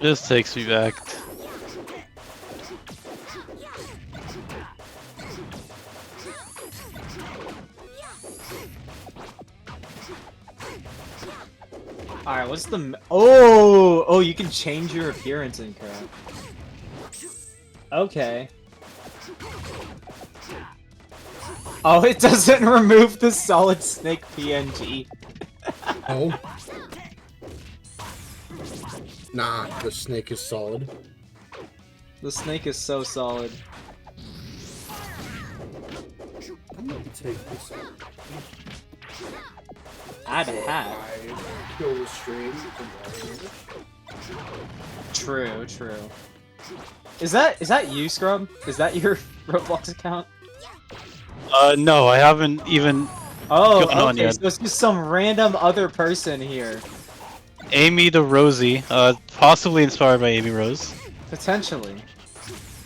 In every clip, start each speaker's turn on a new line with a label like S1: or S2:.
S1: This takes me back.
S2: Alright, what's the... Oh! Oh, you can change your appearance and crap. Okay. Oh, it doesn't remove the Solid Snake PNG.
S3: Oh. Nah, the snake is solid.
S2: The snake is so solid.
S3: I'm gonna take this out.
S2: Add a hat.
S3: Kill the stream.
S2: True, true. Is that you, Scrub? Is that your Roblox account?
S1: No, I haven't even
S2: Oh,
S1: gone on
S2: okay,
S1: yet.
S2: so it's just some random other person here.
S1: Amy the Rosie, possibly inspired by Amy Rose.
S2: Potentially.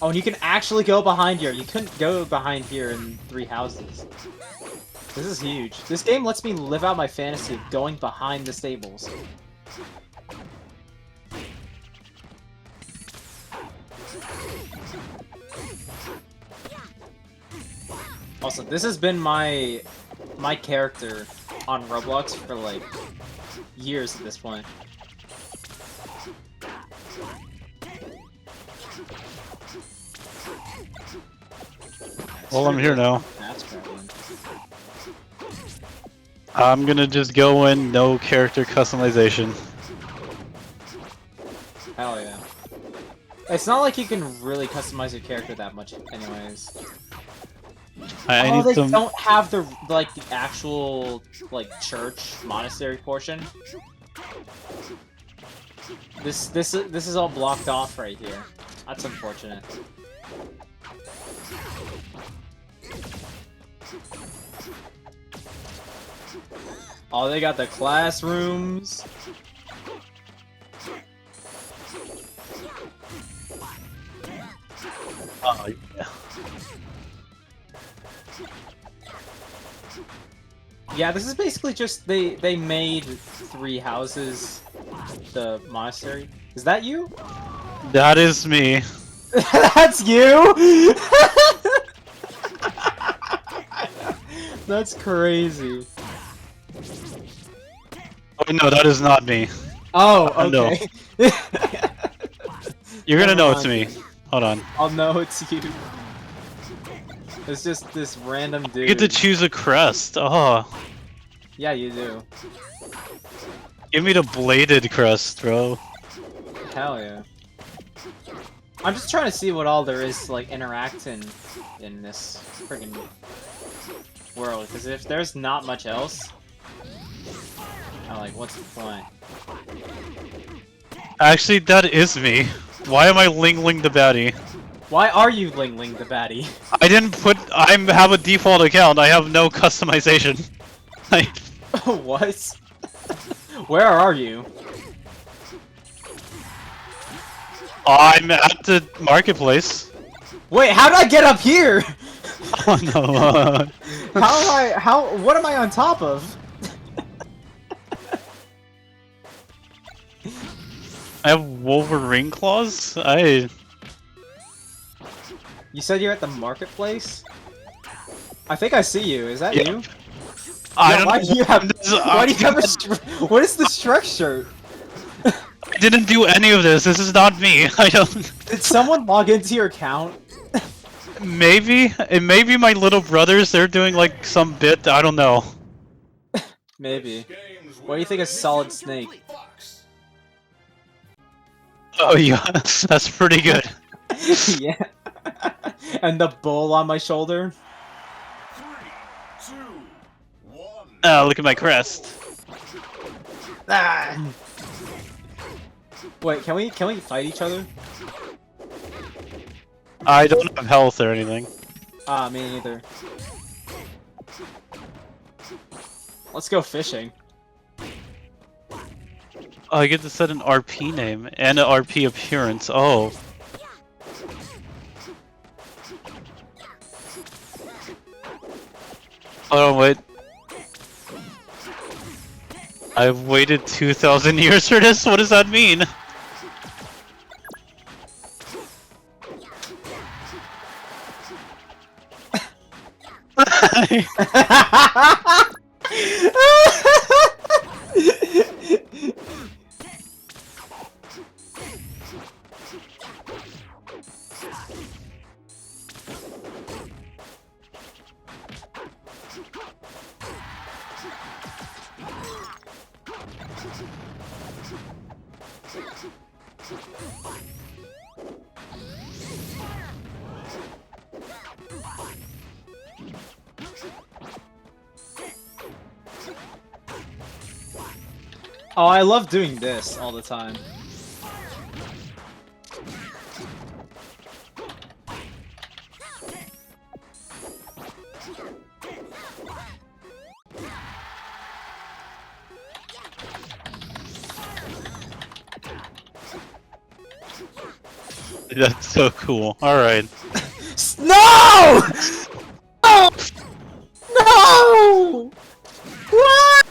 S2: Oh, and you can actually go behind here. You couldn't go behind here in 3 houses. This is huge. This game lets me live out my fantasy of going behind the stables. Also, this has been my character on Roblox for like years at this point.
S1: Well, I'm here now.
S2: That's cracking.
S1: I'm gonna just go in, no character customization.
S2: Hell yeah. It's not like you can really customize your character that much anyways.
S1: I
S2: Oh,
S1: need
S2: they
S1: some.
S2: don't have the the actual church monastery portion. This is all blocked off right here. That's unfortunate. Oh, they got the classrooms.
S1: Oh, yeah.
S2: Yeah, this is basically just they made 3 houses the monastery. Is that you?
S1: That is me.
S2: That's you? That's crazy.
S1: Oh no, that is not me.
S2: Oh,
S1: No.
S2: okay.
S1: You're gonna know it's
S2: Never
S1: me. Hold on.
S2: I'll know it's you. It's just this random dude.
S1: You get to choose a crest. Oh,
S2: Yeah, you do.
S1: give me the bladed crest, bro.
S2: Hell yeah. I'm just trying to see what all there is to interact in this friggin' world, because if there's not much else, I'm what's the point?
S1: Actually, that is me. Why am I Ling the baddie?
S2: Why are you Ling Ling the baddie?
S1: I didn't put. I have a default account. I have no customization.
S2: What? Where are you?
S1: I'm at the marketplace.
S2: Wait, how did I get up here?
S1: Oh no.
S2: What am I on top of?
S1: I have Wolverine claws?
S2: You said you're at the marketplace? I think I see you. Is that
S1: Yeah.
S2: you?
S1: I
S2: Yeah,
S1: don't
S2: why
S1: know.
S2: do you have a what is the structure?
S1: I didn't do any of this. This is not me. I don't.
S2: Did someone log into your account?
S1: Maybe. It may be my little brothers. They're doing some bit. I don't know.
S2: Maybe. What do you think of Solid Snake?
S1: Oh yeah, that's pretty good.
S2: Yeah. And the bull on my shoulder.
S4: 3, 2, 1.
S1: Oh, look at my crest.
S2: Ah. Wait, can we fight each other?
S1: I don't have health or anything.
S2: Ah, me neither. Let's go fishing.
S1: Oh, I get to set an RP name and an RP appearance. Oh. Oh wait. I've waited 2,000 years for this? What does that mean? Okay.
S2: Oh, I love doing this all the time.
S1: That's so cool. Alright.
S2: No! No! No! Why?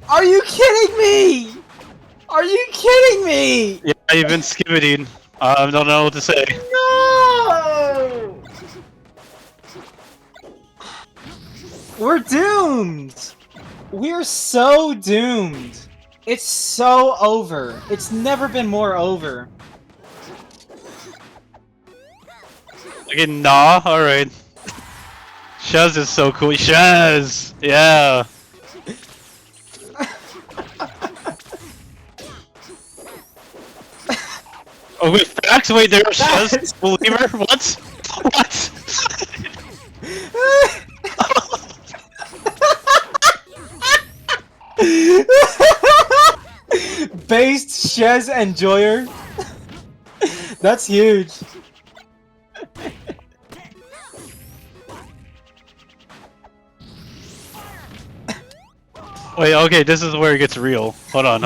S2: Are you kidding me? Are you kidding me?
S1: Yeah, you've been skibbiting. I don't know what to say.
S2: No! We're doomed! We're so doomed! It's so over. It's never been more over.
S1: Okay, nah, alright. Shaz is so cool. Shaz! Yeah! Oh wait, facts? Wait, there was Shaz? Believer? What? What?
S2: Based Shez Enjoyer? That's huge.
S1: Wait, okay, this is where it gets real. Hold on.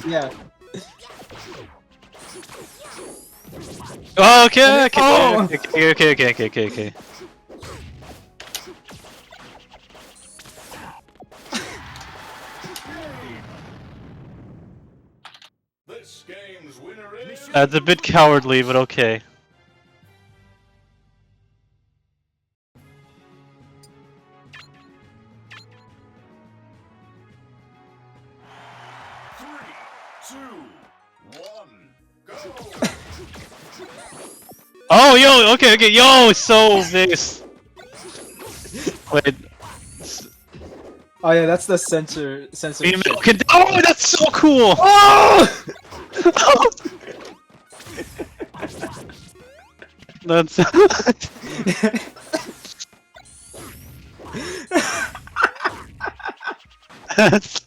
S2: Yeah.
S1: Oh, okay.
S2: Oh!
S1: Okay.
S4: This game's winner is...
S1: That's a bit cowardly, but okay.
S4: Three, two, one, go!
S1: Oh, yo, okay, yo, so this. Wait,
S2: Oh yeah, that's the censorship.
S1: female can. Oh, that's so cool.
S2: Oh!
S1: That's. That's.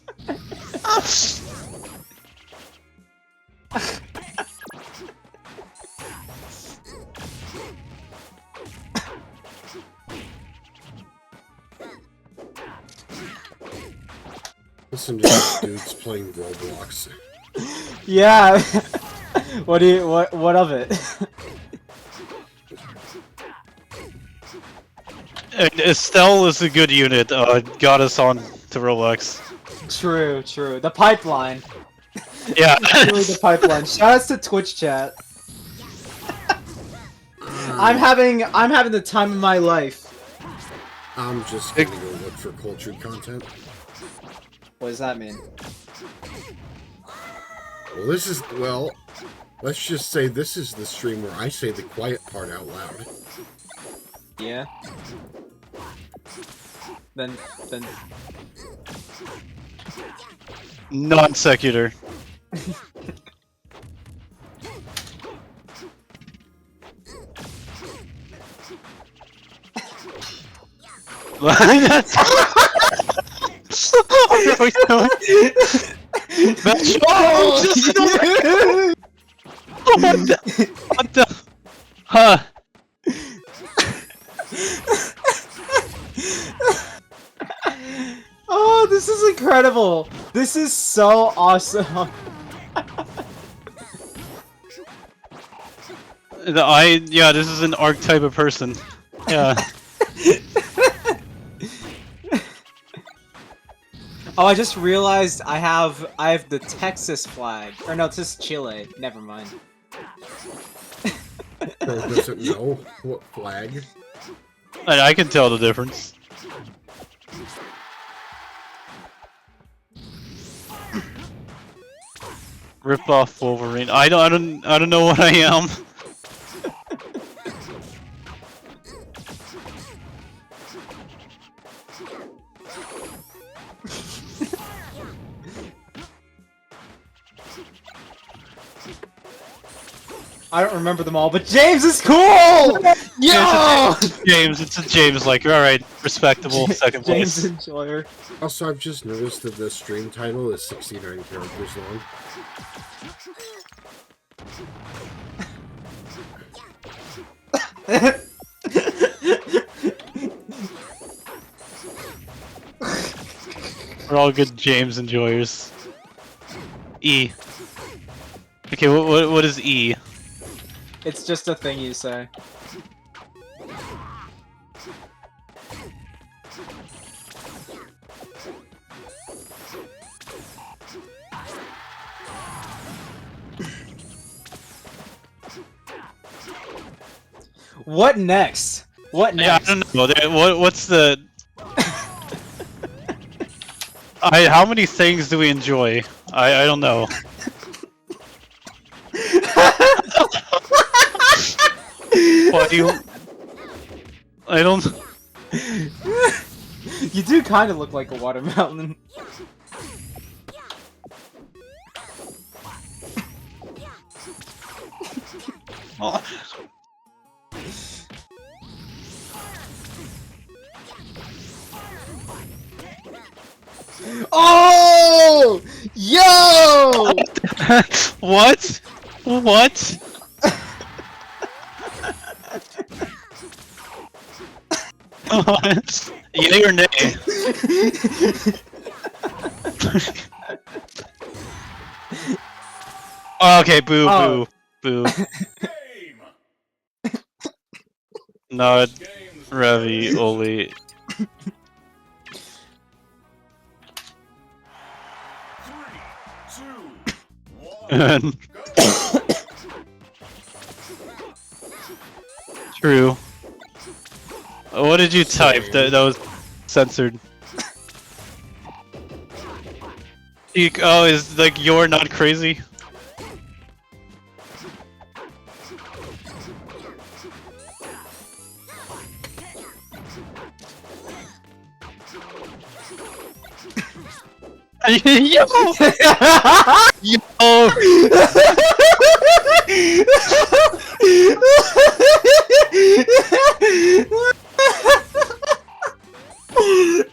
S3: Listen to these dudes playing Roblox.
S2: Yeah. What of it?
S1: And Estelle is a good unit. Got us on to Rolex.
S2: True. The pipeline.
S1: Yeah.
S2: Really the pipeline. Shout outs to Twitch chat. I'm having the time of my life.
S3: I'm just gonna go look for cultured content.
S2: What does that mean?
S3: Well, let's just say this is the stream where I say the quiet part out loud.
S2: Yeah. Then
S1: Non sequitur. That's what are we doing? That's what the? Huh?
S2: Oh, this is incredible! This is so awesome!
S1: Yeah, this is an archetype of person. Yeah.
S2: Oh, I just realized I have the Texas flag. Or no, it's just Chile. Never mind.
S3: Bro doesn't know what flag.
S1: I can tell the difference. Rip off Wolverine. I don't know what I am.
S2: I don't remember them all, but James is cool! Yo!
S1: It's a James, like, alright, respectable, second
S2: James
S1: place.
S2: Enjoyer.
S3: Also, I've just noticed that the stream title is 69 characters long.
S1: We're all good James enjoyers. E. Okay, what is E?
S2: It's just a thing you say. What next? What
S1: Yeah, I
S2: next?
S1: don't know. What's the... how many things do we enjoy? I don't know. Why do you... I don't...
S2: You do kind of look like a watermelon. Oh! Yo!
S1: What? What? What? Yay or nay? Okay, boo,
S2: Oh.
S1: boo, boo.
S4: Game.
S1: Not
S4: Games
S1: ravioli.
S4: 3, 2, 1.
S1: And true. What did you type? That was censored. Oh, is like you're not crazy? Yo! Yo!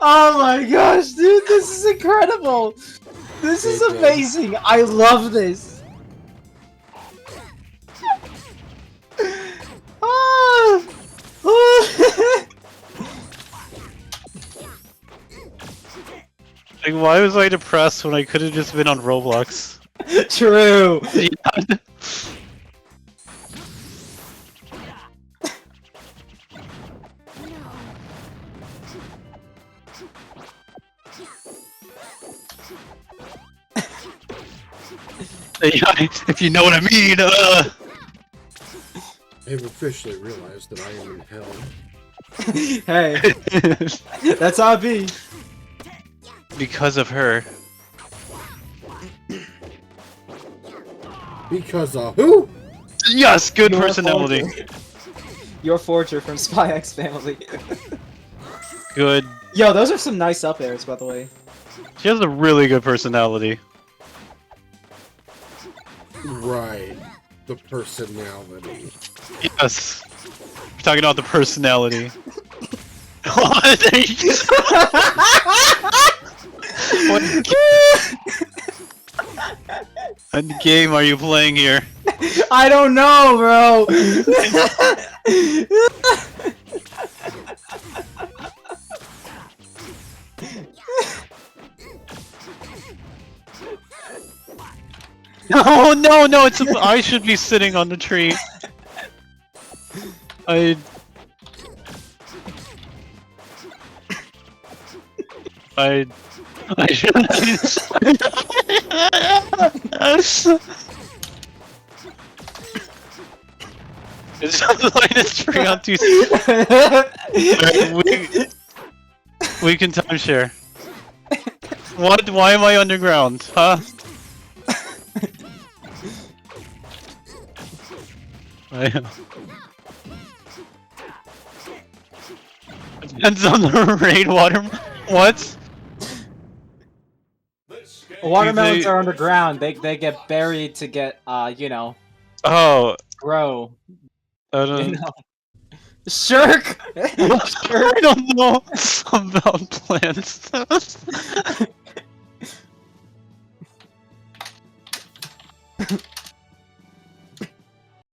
S2: Oh my gosh, dude, this is incredible! This is amazing! I love this! Ah!
S1: Like, why was I depressed when I could have just been on Roblox?
S2: True!
S1: Yeah. Yeah, if you know what I mean,
S3: I've officially realized that I am in hell.
S2: Hey, that's how it be.
S1: because of her.
S3: Because of who?
S1: Yes, good
S2: Your
S1: personality.
S2: Forger. Your Forger from Spy X Family.
S1: Good.
S2: Yo, those are some nice up airs, by the way.
S1: She has a really good personality.
S3: Right. The personality.
S1: Yes. We're talking about the personality. What? What game are you playing here?
S2: I don't know, bro.
S1: No, no, no! It's I should be sitting on the tree. I should. It's Light a tree on two. We can timeshare. What? Why am I underground? Huh? Depends on the rainwater. What?
S2: Watermelons
S1: They-
S2: are underground. They get buried to get you know,
S1: Oh,
S2: grow.
S1: I
S2: You
S1: don't.
S2: know. Shirk.
S1: I don't know about plants.